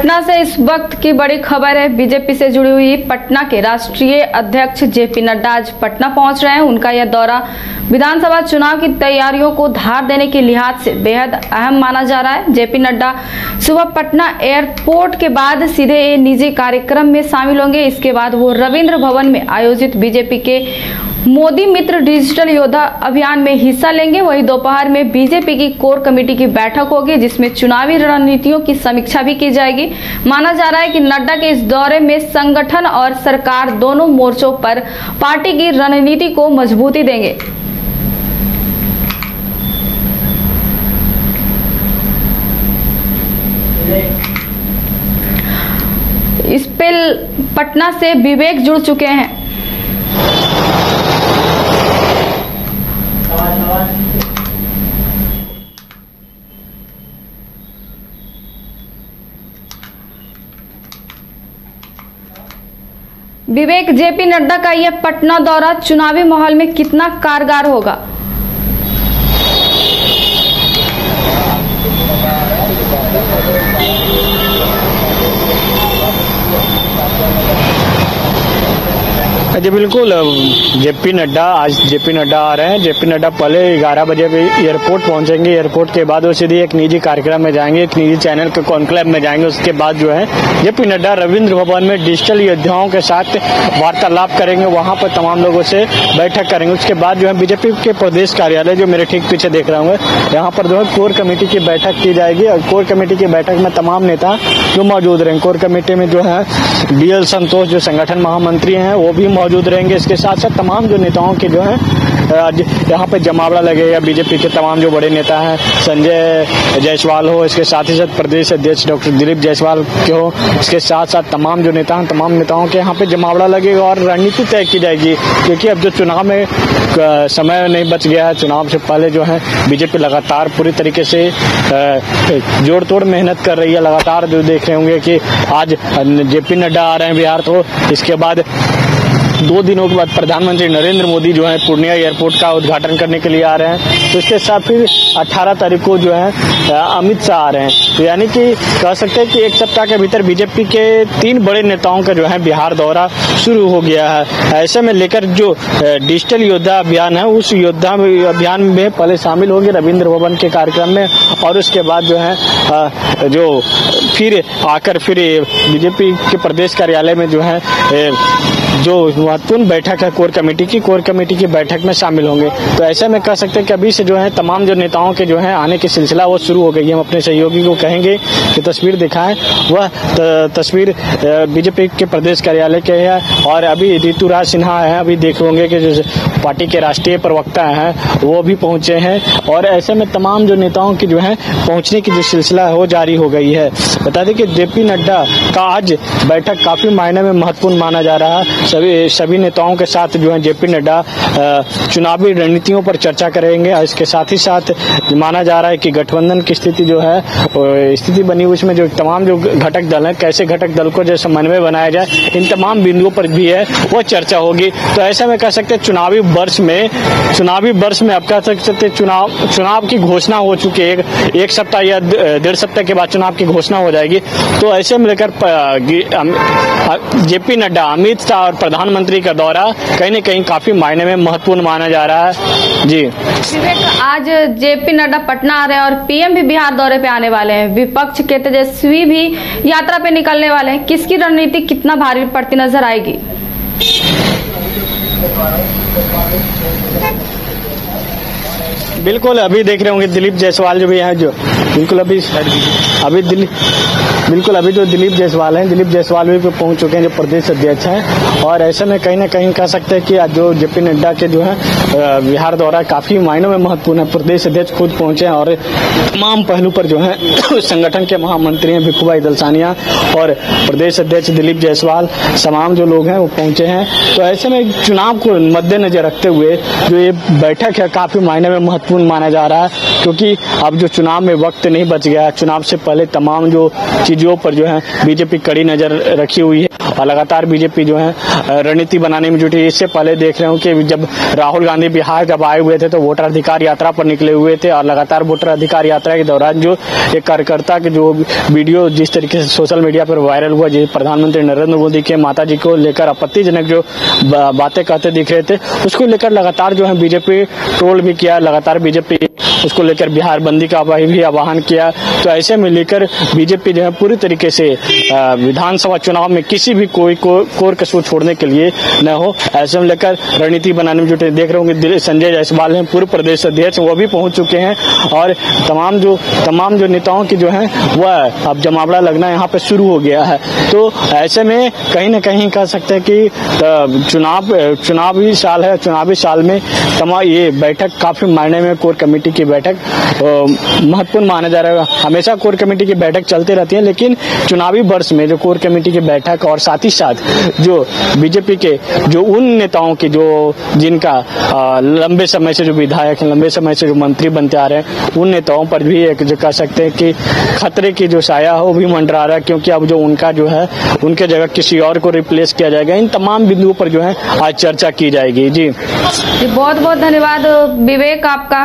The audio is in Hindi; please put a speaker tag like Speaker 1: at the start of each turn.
Speaker 1: पटना से इस वक्त की बड़ी खबर है। बीजेपी से जुड़ी हुई पटना के राष्ट्रीय अध्यक्ष जेपी नड्डा आज पटना पहुंच रहे हैं। उनका यह दौरा विधानसभा चुनाव की तैयारियों को धार देने के लिहाज से बेहद अहम माना जा रहा है। जेपी नड्डा सुबह पटना एयरपोर्ट के बाद सीधे निजी कार्यक्रम में शामिल होंगे। इसके बाद वो रविंद्र भवन में आयोजित बीजेपी के मोदी मित्र डिजिटल योद्धा अभियान में हिस्सा लेंगे। वहीं दोपहर में बीजेपी की कोर कमेटी की बैठक होगी, जिसमें चुनावी रणनीतियों की समीक्षा भी की जाएगी। माना जा रहा है कि नड्डा के इस दौरे में संगठन और सरकार दोनों मोर्चों पर पार्टी की रणनीति को मजबूती देंगे। इस पे पटना से विवेक जुड़ चुके हैं। विवेक, जेपी नड्डा का यह पटना दौरा चुनावी माहौल में कितना कारगर होगा?
Speaker 2: जी बिल्कुल, जेपी नड्डा आ रहे हैं। जेपी नड्डा पहले 11 बजे पे एयरपोर्ट पहुंचेंगे। एयरपोर्ट के बाद वो सीधे एक निजी कार्यक्रम में जाएंगे, एक निजी चैनल के कॉन्क्लेव में जाएंगे। उसके बाद जो है जेपी नड्डा रविंद्र भवन में डिजिटल योद्धाओं के साथ वार्तालाप करेंगे, वहां पर तमाम लोगों से बैठक करेंगे। उसके बाद जो है बीजेपी के प्रदेश कार्यालय जो मेरे ठीक पीछे देख रहे होंगे, यहाँ पर जो है कोर कमेटी की बैठक की जाएगी। और कोर कमेटी की बैठक में तमाम नेता जो मौजूद रहेंगे। कोर कमेटी में जो है DL संतोष जो संगठन महामंत्री हैं वो भी मौजूद रहेंगे। इसके साथ साथ तमाम जो नेताओं के जो है यहाँ पे जमावड़ा लगेगा। बीजेपी के तमाम जो बड़े नेता हैं, संजय जायसवाल हो, इसके साथ ही साथ प्रदेश अध्यक्ष डॉक्टर दिलीप जायसवाल के हो, इसके साथ साथ तमाम जो नेता हैं, तमाम नेताओं के यहाँ पे जमावड़ा लगेगा और रणनीति तय की जाएगी। क्योंकि अब जो चुनाव में समय नहीं बच गया है, चुनाव से पहले जो है बीजेपी लगातार पूरी तरीके से जोड़ तोड़ मेहनत कर रही है। लगातार जो देख रहे होंगे कि आज जेपी नड्डा आ रहे हैं बिहार, तो इसके बाद 2 दिनों के बाद प्रधानमंत्री नरेंद्र मोदी जो है पूर्णिया एयरपोर्ट का उद्घाटन करने के लिए आ रहे हैं। तो इसके साथ फिर 18 तारीख को जो है अमित शाह आ रहे हैं। तो यानी कि कह सकते हैं कि एक सप्ताह के भीतर बीजेपी के 3 बड़े नेताओं का जो है बिहार दौरा शुरू हो गया है। ऐसे में लेकर जो डिजिटल योद्धा अभियान है, उस योद्धा अभियान में पहले शामिल होंगे रविंद्र भवन के कार्यक्रम में, और उसके बाद जो है जो फिर आकर फिर बीजेपी के प्रदेश कार्यालय में जो है जो महत्वपूर्ण बैठक है कोर कमेटी की बैठक में शामिल होंगे। तो ऐसे में कह सकते हैं कि अभी से जो है तमाम जो नेताओं के जो है आने की सिलसिला वो शुरू हो गई है। हम अपने सहयोगी को कहेंगे कि तस्वीर दिखाएं। वह तस्वीर बीजेपी के प्रदेश कार्यालय के है और अभी ऋतुराज सिन्हा है, अभी देख होंगे कि जो पार्टी के राष्ट्रीय प्रवक्ता हैं वो भी पहुंचे हैं। और ऐसे में तमाम जो नेताओं की जो है पहुंचने की जो सिलसिला है वो जारी हो गई है। बता दें कि जेपी नड्डा का आज बैठक काफी मायने में महत्वपूर्ण माना जा रहा है। सभी नेताओं के साथ जो है जेपी नड्डा चुनावी रणनीतियों पर चर्चा करेंगे। और इसके साथ ही साथ माना जा रहा है कि गठबंधन की स्थिति जो है स्थिति बनी, उसमें जो तमाम जो घटक दल है, कैसे घटक दल को जो समन्वय बनाया जाए, इन तमाम बिंदुओं पर भी है वो चर्चा होगी। तो ऐसे में कह सकते हैं चुनावी वर्ष में अब कह सकते चुनाव की घोषणा हो चुकी है। एक सप्ताह या 1.5 सप्ताह के बाद चुनाव की घोषणा हो जाएगी। तो ऐसे में लेकर जेपी नड्डा, अमित शाह और प्रधानमंत्री का दौरा कहीं न कहीं काफी मायने में महत्वपूर्ण माना जा रहा है। जी
Speaker 1: विवेक, आज जेपी नड्डा पटना आ रहे हैं और PM भी बिहार दौरे पे आने वाले हैं। विपक्ष के तेजस्वी भी यात्रा पे निकलने वाले हैं। किसकी रणनीति कितना भारी पड़ती नजर आएगी?
Speaker 2: बिल्कुल, अभी देख रहे होंगे दिलीप जायसवाल जो भी हैं, जो बिल्कुल अभी जो दिलीप जायसवाल हैं, दिलीप जायसवाल भी पहुंच चुके हैं जो प्रदेश अध्यक्ष हैं। और ऐसे में कहीं ना कहीं कह सकते हैं कि आज जो जेपी नड्डा के जो है बिहार दौरा काफी मायनों में महत्वपूर्ण है। प्रदेश अध्यक्ष खुद पहुंचे हैं और तमाम पहलू पर जो है संगठन के महामंत्री हैं भिखुभाई दलसानिया और प्रदेश अध्यक्ष दिलीप जायसवाल, तमाम जो लोग हैं वो पहुंचे हैं। तो ऐसे में चुनाव को मद्देनजर रखते हुए जो ये बैठक है काफी मायने में महत्वपूर्ण माना जा रहा है। क्योंकि अब जो चुनाव में वक्त नहीं बच गया, चुनाव से पहले तमाम जो चीजों पर जो है बीजेपी कड़ी नजर रखी हुई है। और लगातार बीजेपी जो है रणनीति बनाने में जुटी। इससे पहले देख रहे हो कि जब राहुल गांधी बिहार जब आए हुए थे तो वोटर अधिकार यात्रा पर निकले हुए थे और लगातार वोटर अधिकार यात्रा के दौरान जो एक कार्यकर्ता के जो वीडियो जिस तरीके से सोशल मीडिया पर वायरल हुआ, जिस प्रधानमंत्री नरेंद्र मोदी के माताजी को लेकर आपत्तिजनक जो बातें कहते दिख रहे थे, उसको लेकर लगातार जो है बीजेपी ट्रोल भी किया, लगातार बीजेपी उसको लेकर बिहार बंदी का भी आह्वान किया। तो ऐसे में लेकर बीजेपी जो है पूरी तरीके से विधानसभा चुनाव में किसी भी कोई कोर कसूर छोड़ने के लिए न हो, ऐसे में लेकर रणनीति बनाने में जुटे। देख रहे होंगे संजय जायसवाल हैं पूर्व प्रदेश अध्यक्ष, वो भी पहुंच चुके हैं और तमाम जो नेताओं की जो है वह अब जमावड़ा लगना यहाँ पे शुरू हो गया है। तो ऐसे में कहीं न कहीं कह सकते हैं कि चुनावी साल है, चुनावी साल में तमाम ये बैठक काफी मायने में कोर कमेटी की बैठक महत्वपूर्ण माना जा रहा है। हमेशा कोर कमेटी की बैठक चलती रहती है, लेकिन चुनावी वर्ष में जो कोर कमेटी की बैठक और साथ ही साथ जो बीजेपी के जो उन नेताओं की जो जिनका लंबे समय से जो विधायक हैं, लंबे समय से जो मंत्री बनते आ रहे हैं, उन नेताओं पर भी एक जो कह सकते हैं कि खतरे की जो साया है वो भी मंडरा रहा है, क्योंकि अब जो उनका जो है उनके जगह किसी और को रिप्लेस किया जाएगा। इन तमाम बिंदुओं पर जो है आज चर्चा की जाएगी। जी
Speaker 1: बहुत बहुत धन्यवाद विवेक आपका।